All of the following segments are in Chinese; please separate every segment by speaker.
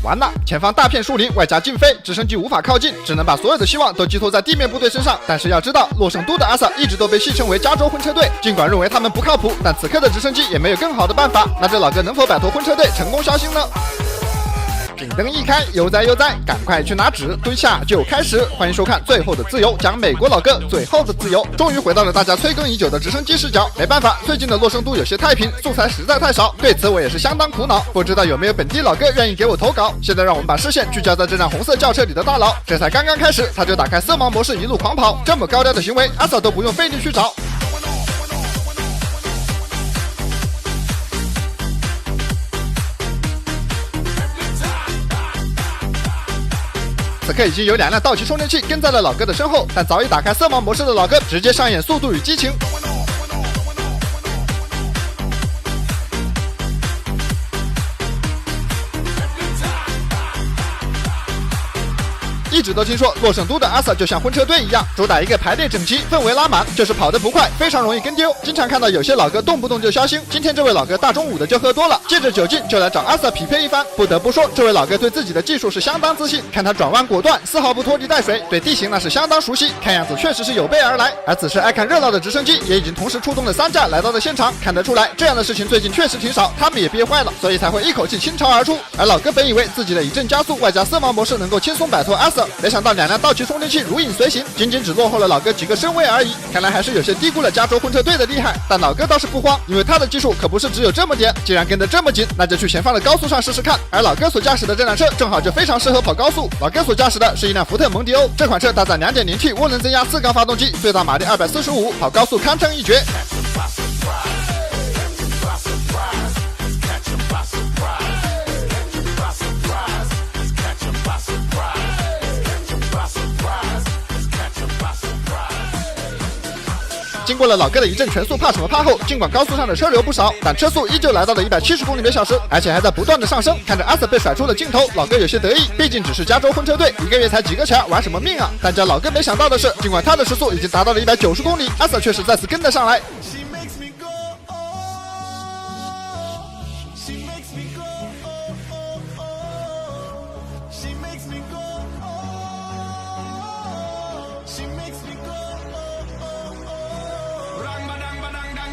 Speaker 1: 完了，前方大片树林，外加禁飞，直升机无法靠近，只能把所有的希望都寄托在地面部队身上。但是要知道，洛圣都的阿萨一直都被戏称为加州婚车队，尽管认为他们不靠谱，但此刻的直升机也没有更好的办法。那这老哥能否摆脱婚车队，成功消息呢？警灯一开，悠哉悠哉，赶快去拿纸，蹲下就开始。欢迎收看《最后的自由》，讲美国老哥最后的自由。终于回到了大家催更已久的直升机视角。没办法，最近的洛圣都有些太平，素材实在太少，对此我也是相当苦恼。不知道有没有本地老哥愿意给我投稿？现在让我们把视线聚焦在这辆红色轿车里的大佬。这才刚刚开始，他就打开色盲模式，一路狂跑。这么高调的行为，阿嫂都不用费力去找。此刻已经有2辆道奇充电器跟在了老哥的身后，但早已打开色盲模式的老哥直接上演速度与激情。一直都听说洛圣都的阿萨就像婚车队一样，主打一个排列整齐，氛围拉满，就是跑得不快，非常容易跟丢。经常看到有些老哥动不动就消星，今天这位老哥大中午的就喝多了，借着酒劲就来找阿萨匹配一番。不得不说，这位老哥对自己的技术是相当自信，看他转弯果断，丝毫不拖泥带水，对地形那是相当熟悉，看样子确实是有备而来。而此时爱看热闹的直升机也已经同时出动了3架来到了现场，看得出来这样的事情最近确实挺少，他们也憋坏了，所以才会一口气倾巢而出。而老哥本以为自己的一阵加速外加色盲模式能够轻松摆脱阿萨，没想到2辆道奇充电器如影随形，仅仅只落后了老哥几个身位而已。看来还是有些低估了加州婚车队的厉害，但老哥倒是不慌，因为他的技术可不是只有这么点。既然跟得这么紧，那就去前方的高速上试试看。而老哥所驾驶的这辆车正好就非常适合跑高速。老哥所驾驶的是一辆福特蒙迪欧，这款车搭载 2.0T 涡轮增压4缸发动机，最大马力245，跑高速堪称一绝。经过了老哥的一阵全速怕什么怕后，尽管高速上的车流不少，但车速依旧来到了170公里每小时，而且还在不断的上升。看着阿瑟被甩出了镜头，老哥有些得意，毕竟只是加州婚车队，1个月才几个钱，玩什么命啊？但叫老哥没想到的是，尽管他的时速已经达到了190公里，阿瑟却是再次跟得上来。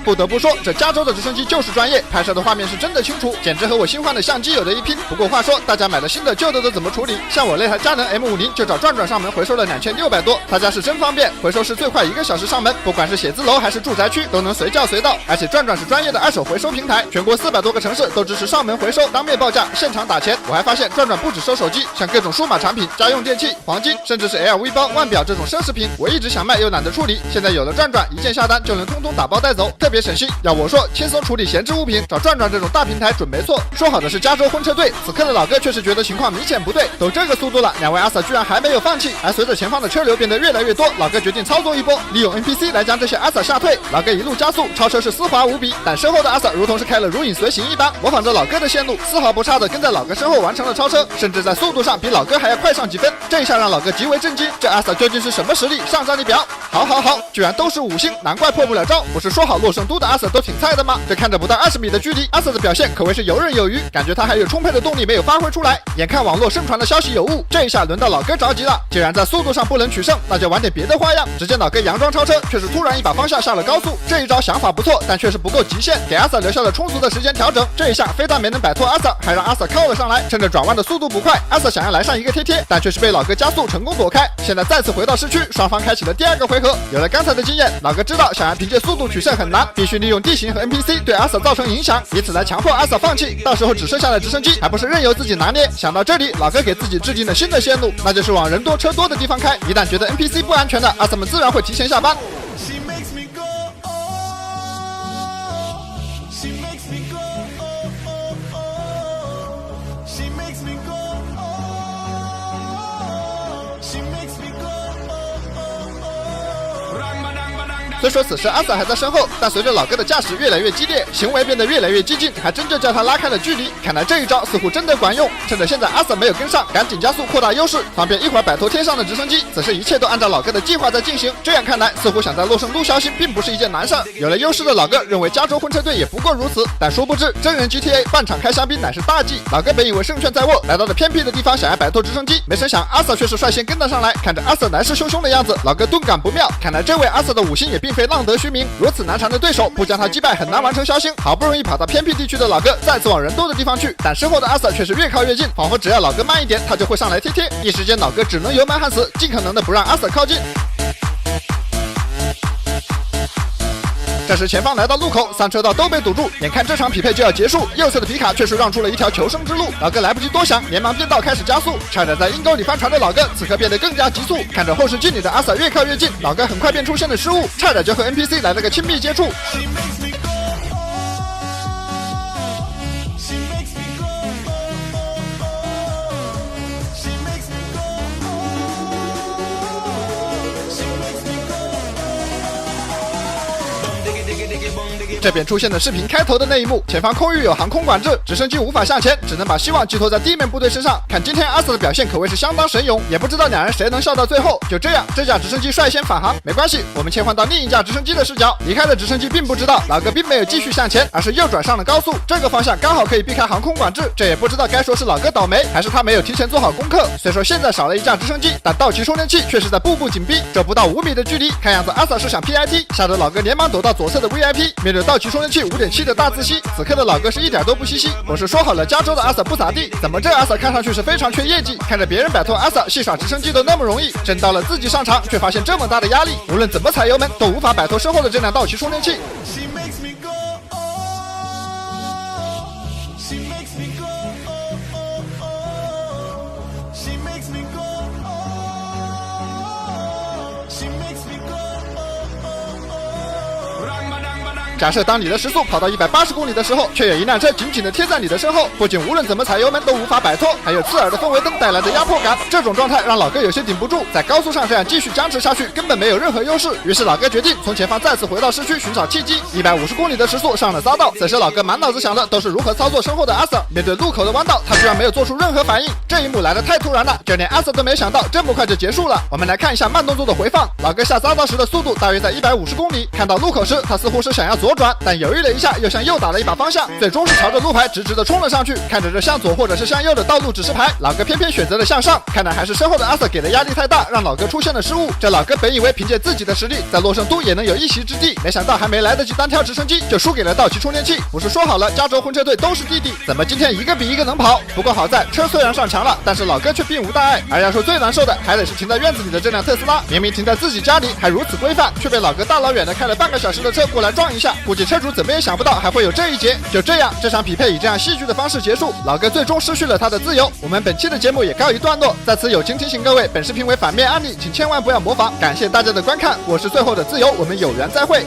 Speaker 1: 不得不说，这加州的直升机就是专业，拍摄的画面是真的清楚，简直和我新换的相机有的一拼。不过话说，大家买的新的旧的都怎么处理？像我那台佳能 M50就找转转上门回收了2600多，他家是真方便，回收是最快1个小时上门，不管是写字楼还是住宅区都能随叫随到。而且转转是专业的二手回收平台，全国400多个城市都支持上门回收，当面报价，现场打钱。我还发现转转不只收手机，像各种数码产品、家用电器、黄金，甚至是 LV 包、腕表这种奢侈品，我一直想卖又懒得处理，现在有了转转，一键下单就能通通打包带走，特别省心。要我说，轻松处理闲置物品，找转转这种大平台准没错。说好的是加州婚车队，此刻的老哥却是觉得情况明显不对，都这个速度了，2位阿萨居然还没有放弃。而随着前方的车流变得越来越多，老哥决定操作一波，利用 NPC 来将这些阿萨吓退。老哥一路加速，超车是丝滑无比，但身后的阿萨如同是开了如影随形一般，模仿着老哥的线路，丝毫不差的跟在老哥身后完成了超车，甚至在速度上比老哥还要快上几分。这一下让老哥极为震惊，这阿萨究竟是什么实力？上战力表，好，居然都是5星，难怪破不了招。不是说好洛圣都的阿萨都挺菜的吗？这看着不到20米的距离，阿瑟的表现可谓是游刃有余，感觉他还有充沛的动力没有发挥出来。眼看网络盛传的消息有误，这一下轮到老哥着急了。既然在速度上不能取胜，那就玩点别的花样。只见老哥佯装超车，却是突然一把方向下了高速。这一招想法不错，但却是不够极限，给阿瑟留下了充足的时间调整。这一下非但没能摆脱阿瑟，还让阿瑟靠了上来。趁着转弯的速度不快，阿瑟想要来上一个贴，但却是被老哥加速成功躲开。现在再次回到市区，双方开启了第2个回合。有了刚才的经验，老哥知道想要凭借速度取胜很难，必须利用地形和 NPC 对阿瑟造成影响，以此来强迫阿瑟放弃。到时候只剩下的直升机，还不是任由自己拿捏。想到这里，老哥给自己制定了新的线路，那就是往人多车多的地方开。一旦觉得 NPC 不安全的，阿瑟们自然会提前下班。虽说此时阿 Sir 还在身后，但随着老哥的驾驶越来越激烈，行为变得越来越激进，还真就叫他拉开了距离。看来这一招似乎真的管用。趁着现在阿 Sir 没有跟上，赶紧加速扩大优势，方便一会儿摆脱天上的直升机。此时一切都按照老哥的计划在进行，这样看来，似乎想在洛圣都小心并不是一件难事。有了优势的老哥认为加州婚车队也不过如此，但殊不知真人 GTA 半场开香槟乃是大忌。老哥本以为胜券在握，来到了偏僻的地方想要摆脱直升机，没成想阿 Sir 却是率先跟了上来。看着阿 Sir 来势汹汹的样子，老哥顿感不妙。看来这位阿 Sir 的五星也并非浪得虚名，如此难缠的对手不将他击败很难完成消星。好不容易跑到偏僻地区的老哥再次往人多的地方去，但身后的阿 Sir 却是越靠越近，仿佛只要老哥慢一点，他就会上来贴贴。一时间老哥只能油门焊死，尽可能的不让阿 Sir 靠近。这时前方来到路口，3车道都被堵住，眼看这场匹配就要结束，右侧的皮卡却是让出了一条求生之路。老哥来不及多想，连忙变道开始加速，差点在阴沟里翻船的老哥此刻变得更加急速。看着后视镜里的阿 Sir 越靠越近，老哥很快便出现了失误，差点就和 NPC 来了个亲密接触。这边出现了视频开头的那一幕，前方空域有航空管制，直升机无法向前，只能把希望寄托在地面部队身上。看今天阿 Sir 的表现可谓是相当神勇，也不知道两人谁能笑到最后。就这样，这架直升机率先返航，没关系，我们切换到另一架直升机的视角。离开的直升机并不知道老哥并没有继续向前，而是右转上了高速，这个方向刚好可以避开航空管制。这也不知道该说是老哥倒霉，还是他没有提前做好功课。虽说现在少了一架直升机，但道奇充电器却是在步步紧逼，这不到5米的距离，看样子阿 Sir 是想 PIT， 吓得老哥连忙躲到左侧的 VIP。面对道奇充电器5.7的大自吸，此刻的老哥是一点都不稀稀。我是说好了加州的阿 Sir 不咋地，怎么这阿 Sir 看上去是非常缺业绩？看着别人摆脱阿 Sir 戏耍直升机都那么容易，真到了自己上场却发现这么大的压力，无论怎么踩油门都无法摆脱身后的这辆道奇充电器。假设当你的时速跑到180公里的时候，却有一辆车紧紧地贴在你的身后，不仅无论怎么踩油门都无法摆脱，还有刺耳的氛围灯带来的压迫感。这种状态让老哥有些顶不住，在高速上这样继续僵持下去根本没有任何优势。于是老哥决定从前方再次回到市区寻找契机。150公里的时速上了匝道，此时老哥满脑子想的都是如何操作身后的阿 Sir。面对路口的弯道，他居然没有做出任何反应，这一幕来得太突然了，就连阿 Sir 都没想到这么快就结束了。我们来看一下慢动作的回放，老哥下匝道时的速度大约在150公里，看到路口时他似乎是想要左转，但犹豫了一下，又向右打了一把方向，最终是朝着路牌直直的冲了上去。看着这向左或者是向右的道路指示牌，老哥偏偏选择了向上，看来还是身后的阿 Sir 给的压力太大，让老哥出现了失误。这老哥本以为凭借自己的实力在洛圣都也能有一席之地，没想到还没来得及单挑直升机就输给了道奇充电器。不是说好了加州婚车队都是弟弟，怎么今天一个比一个能跑？不过好在车虽然上墙了，但是老哥却并无大碍。而要说最难受的还得是停在院子里的这辆特斯拉，明明停在自己家里还如此规范，却被老哥大老远的开了半个小时的车过来撞一下，估计车主怎么也想不到还会有这一节。就这样，这场匹配以这样戏剧的方式结束，老哥最终失去了他的自由。我们本期的节目也告一段落，在此友情提醒各位，本视频为反面案例，请千万不要模仿。感谢大家的观看，我是最后的自由，我们有缘再会。